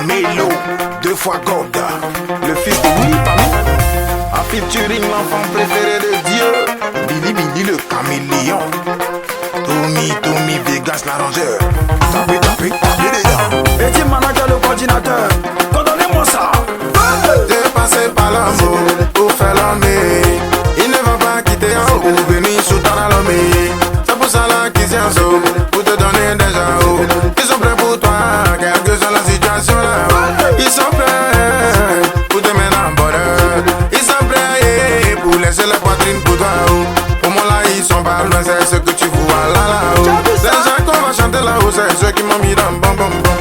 Mélo, deux fois Gorda, le fils de Willy Pami, en featuring l'enfant préféré de Dieu, Billy le caméléon, Tommy Vegas l'arrangeur, tapez dedans. Petit manager le coordinateur, condamnez-moi ça. T'es passé par l'amour pour faire l'homme, il ne va pas quitter un haut, venir sous ta l'homme. C'est pour ça là qu'ils s'y sont, pour te donner déjà haut. Ils sont prêts pour toi, quelle que soit la situation là. Ils sont prêts pour te mettre en bonheur. Ils sont prêts pour laisser la poitrine pour toi. Pour moi là ils sont pas loin, c'est ce que tu vois là-haut. Les gens qu'on va chanter là-haut, c'est ceux qui m'ont mis dans bam bam bam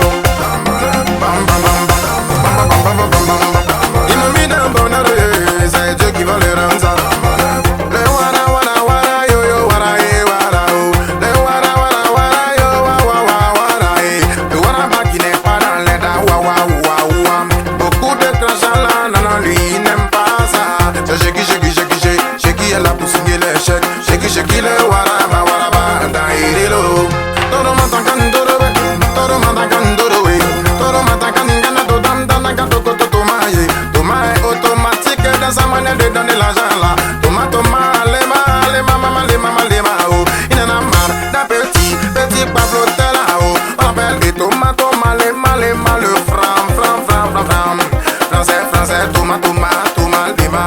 ils m'ont mis dans bonheur, c'est Dieu qui va les rendre ça. Le wara yo yo wara wara oh. Le wara yo wara le wara ba qui n'est pas dans les da wa. Beaucoup de crachats là, non, lui il n'aime pas ça. C'est Sheki est là pour signer les chèques. Sheki le wara ba dans Irelo. Todo matakan todo we, todo matakan todo we, todo matakan ingana to dam Thomas est automatique dans sa manière de donner l'argent là. Thomas lema oh. Il en a marre d'un petit Pablo là-haut. On appelle des Thomas lema le fram. Français Thomas lema.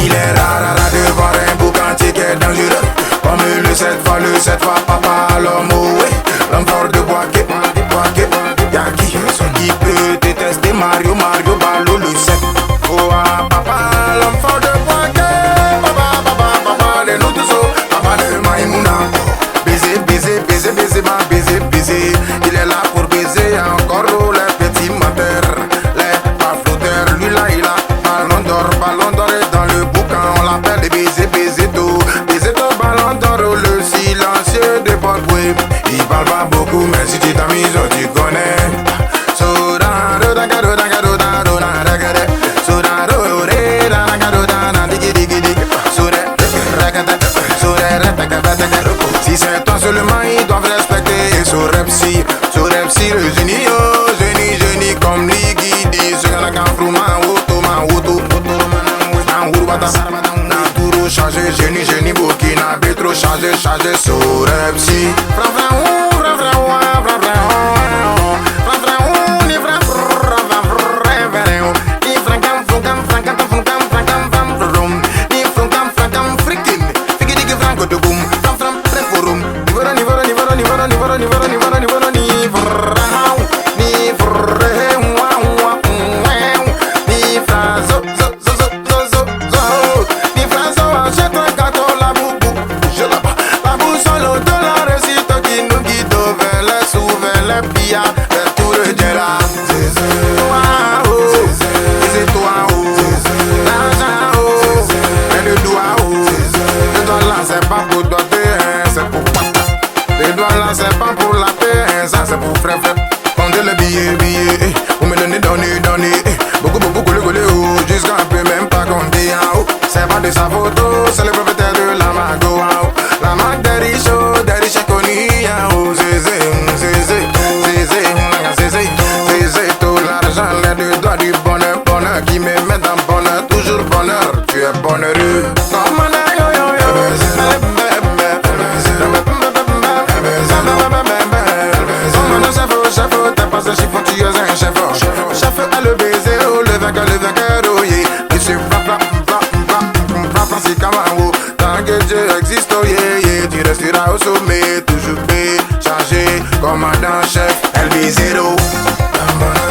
Il est rare de voir un boucan qui est dangereux. Comme le 7 fois papa l'homme l'homme fort de Boaké. Y'a qui peut détester Mario Balo le 7. Oh papa l'homme fort de Boaké. Papa de nous tous papa de Maïmouna. Baiser. Il est là pour baiser encore les petits moteurs, les pas flotteurs. Lui là il a ballon d'or et dans le boucan on l'appelle baiser tout ballon d'or, le silencieux de Broadway. Il parle pas beaucoup mais si tu t'amuses tu connais. Si c'est toi seulement ils doivent respecter Sorepsi le génie comme Ligidi. Ce gars-là quand Frouma Woto Naturo chargé génie Burkina Bétro chargé Sorepsi c'est pas pour la paix, ça c'est pour frère. Comptez le billet, vous me donnez, beaucoup coller haut, jusqu'à un peu même pas compter en haut. C'est pas de sa photo, c'est le propriétaire de la Mago. La marque des riches connue en haut. C'est tout l'argent, les deux doigts du bonheur qui me met dans bonheur, toujours bonheur, tu es bonheureux. Chef a le baiser, le vainqueur, oh yeah. Monsieur Francis Kamau. Tant que Dieu existe, oh yeah. Tu resteras au sommet, toujours chargé, commandant chef, LB0.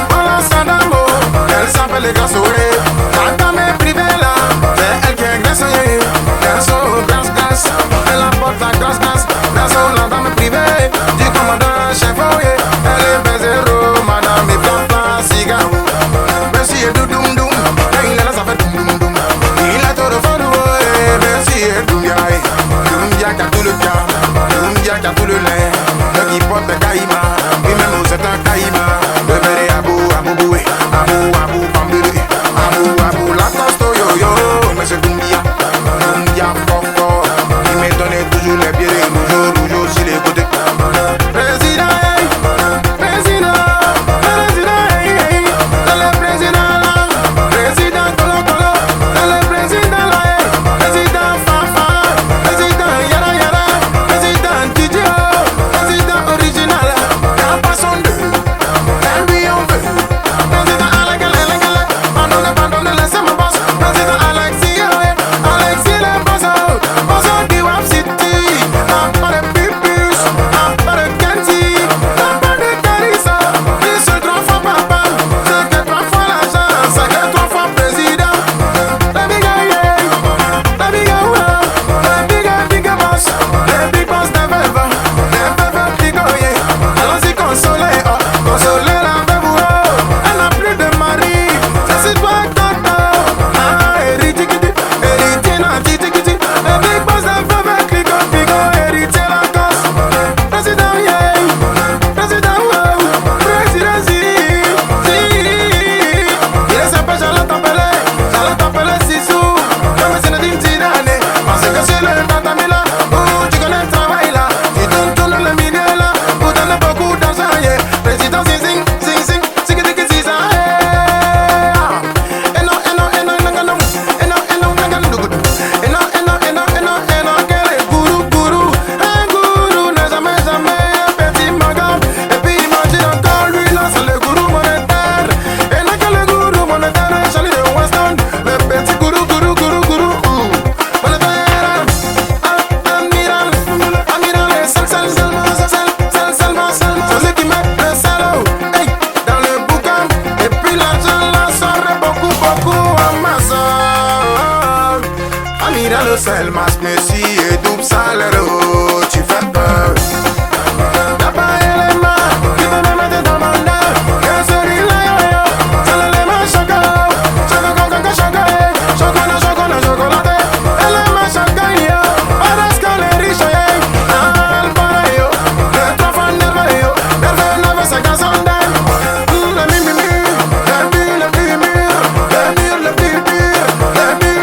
Voilà Sadamo, elle s'appelle les grâces, quand ta mère privée là, c'est elle qui est grâce, grâce. Elle apporte la grâce, la dame privée, du commandant chef, oh yeah. Elle est B0, madame et merci et doudoum, il est là, ça fait doum. Il a tout de fort, merci et doum, qui a tout le cas, qui a tout le lait. le qui porte Caïma, lui-même c'est un Caïma. Le verre Abou, Abou Boué, Abou, Abou Bambiri, Abou, la costo yo-yo, monsieur Doumbia, fort, fort. Il me donnait toujours les pieds rougeaux sur les côtés. Président, président, président, le président là, président Colo Colo, le président là, président Fafa, président Yara Yara, président Didio, président original, en passant de, lui on veut, président pardonne, laissez-moi boss, président Alexis le boss du Wap City, pas de pipus, pas de Kenzi, pas de Carissa, il se 3 fois papa, c'est que 3 fois l'argent, c'est que 3 fois président. La big boss, les big boss de veuve picoyer. Allons-y consoler la veuve, elle n'a plus de mari, c'est toi Toto, héritier na titi, les big boss de veuve pico, héritier la gosse, président président si, il est sympa, j'allais t'appeler Sissou, comme Zinedine Zidane, parce que c'est le tatamila, tu connais le travail là, tu tournes le milieu là, vous donnez beaucoup d'argent, yeah. Président Zing, Zigidiki Ziza, gourou n'est jamais un petit magan, et puis imagine encore lui là, c'est le gourou monétaire, et là que le gourou monétaire est Charlie de Weston, le petit gourou monétaire, amiral, et seulement, c'est lui qui met le salaud, hey, dans le boucan, et puis l'argent là sort beaucoup en masse. Amiral, c'est le masque, Messi et double salaire, oh, tu fais peur. Y'a pas élément qui peut me mettre dans mon œuf, que celui là, yo, c'est l'élément chocolaté, élément chocolat, parce que les riches, yo, le 3 fois nerveux, c'est qu'un sondage, le mimimi, le mur le plus dur,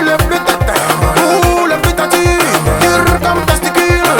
le plus tête, ou le plus tatu, dur comme testicule,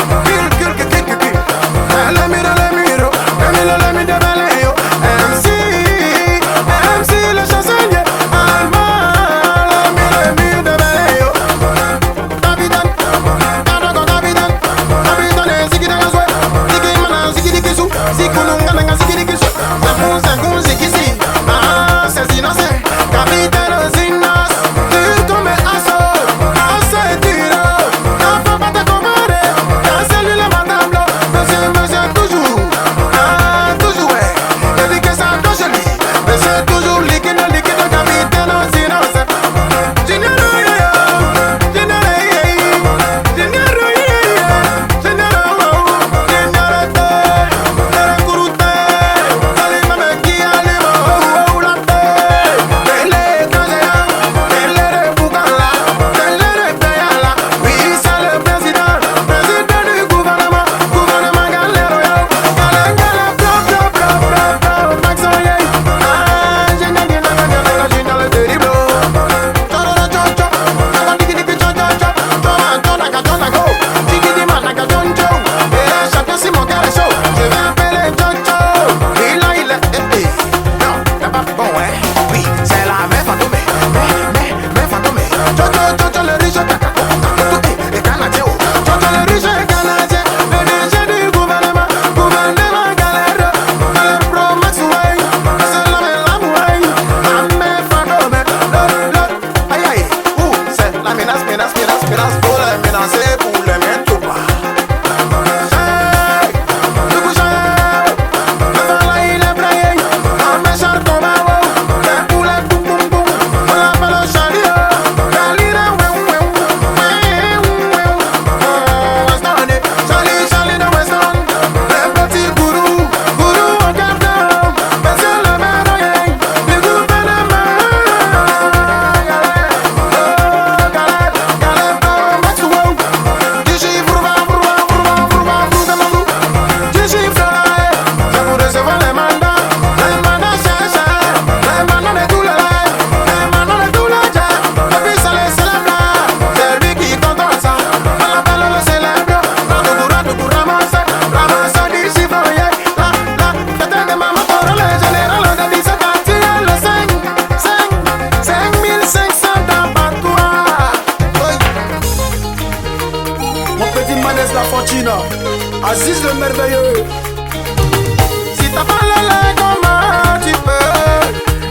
Si t'as pas le lait, comment tu peux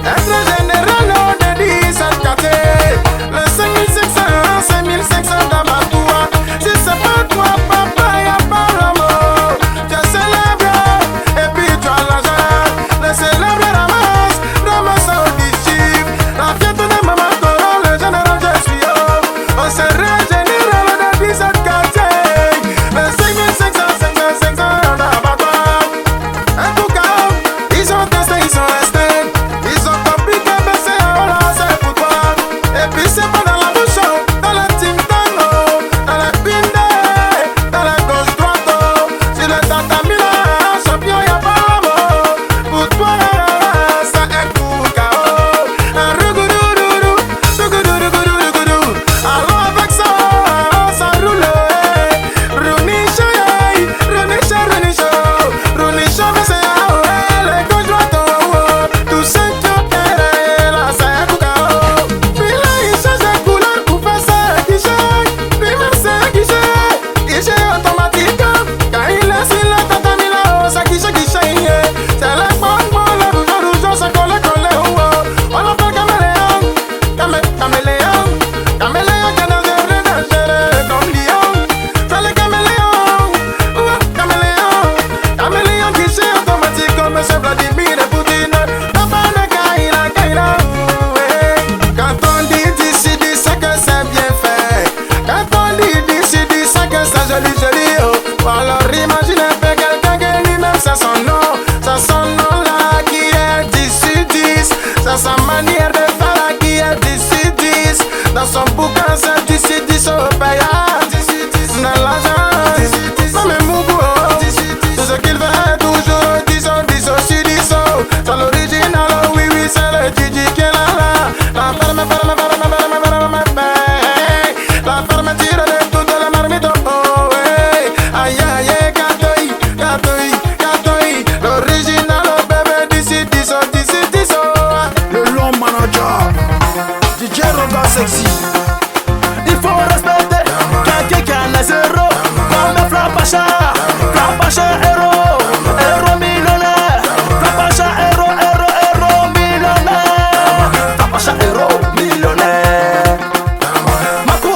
être général de 17 quartiers? Le 5500, 5500 d'abattoir. Si c'est pas toi, papa, y'a pas l'amour. Tu célèbres et puis tu as l'argent. Le célèbre ramasse auditif. La fête de maman Coro, le général je suis haut. On serait général de 17 quartiers. Le 5500, 5500 d'abattoir. En tout cas, ils ont testé, ils sont restés. Ils ont compris que baisser en là, c'est pour toi. Et puis c'est pas dans la bouche, dans le tintano, dans la pinde, dans la gauche droite. Sur le tatami là, champion, y'a pas l'amour. Pour toi, c'est un coup KO. Un rougoudou, rougoudou. Alors avec ça, ça roule. Rounicho, Rounicho, mais c'est les gauche droite. Tout ce qui opère, là, c'est un coup KO. Puis là, il change de couleur pour faire ça, guichet. Puis même c'est guichet automatique. Quand il est sur le tatami là, ça guichet. C'est le bon, le rouge, ça colle. On l'appelle caméléon, qui est dangereux comme lion. C'est le caméléon, guichet automatique comme M. Vladimir Poutine. Papa Kaila, quand on dit d'ici, dit c'est que c'est bien fait. Quand on dit d'ici, dit c'est que c'est joli. Oh. Alors imagine un peu quelqu'un que lui-même c'est son nom là qui est d'ici 10. C'est sa manière de faire là qui est d'ici 10. Dans son bouquin c'est d'ici 10 au payage. Dans l'argent, non mais mon goût. Tout ce qu'il fait toujours 10 aussi 10. C'est l'original, oui, c'est le Didi qui est là. La fermeture de toutes les marmites. Oh, ouais. Aïe, gâteau, l'original, bébé, d'ici 10. Le long manager, DJ Roga Sexy. Il faut respecter quelqu'un qui a les zéros. Comme Flapacha héros millionnaire. Flapacha héros millionnaire. Flapacha héros millionnaire. Mako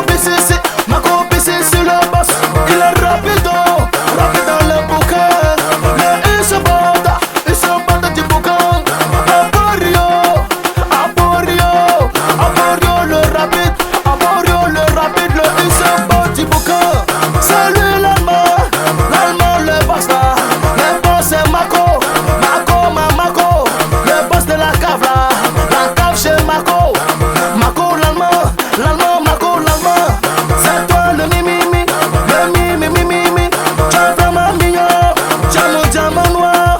BCC le boss. Il est rapide dans le bouquin. Mais il se bat du bouquin. Aborio le rapide, il se bat du bouquin. C'est lui l'allemand, le boss là. Le boss c'est Mako, le boss de la cave là. La cave chez Mako l'allemand. C'est toi le mimi. Tu es vraiment mignon, diamant noir.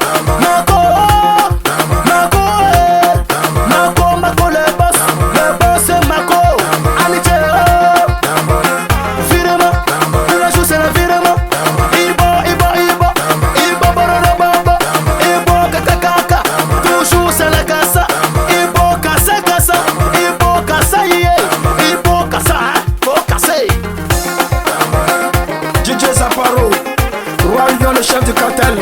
Mako le boss c'est Mako. Amitié, virement, tous les jours c'est le virement. Ibo, bororobo, Ibo, kaka, toujours c'est la cassa. Ibo, kassa, Ibo, kassa, faut casser. DJ Zaparo, Roi Lion, le chef du cartel.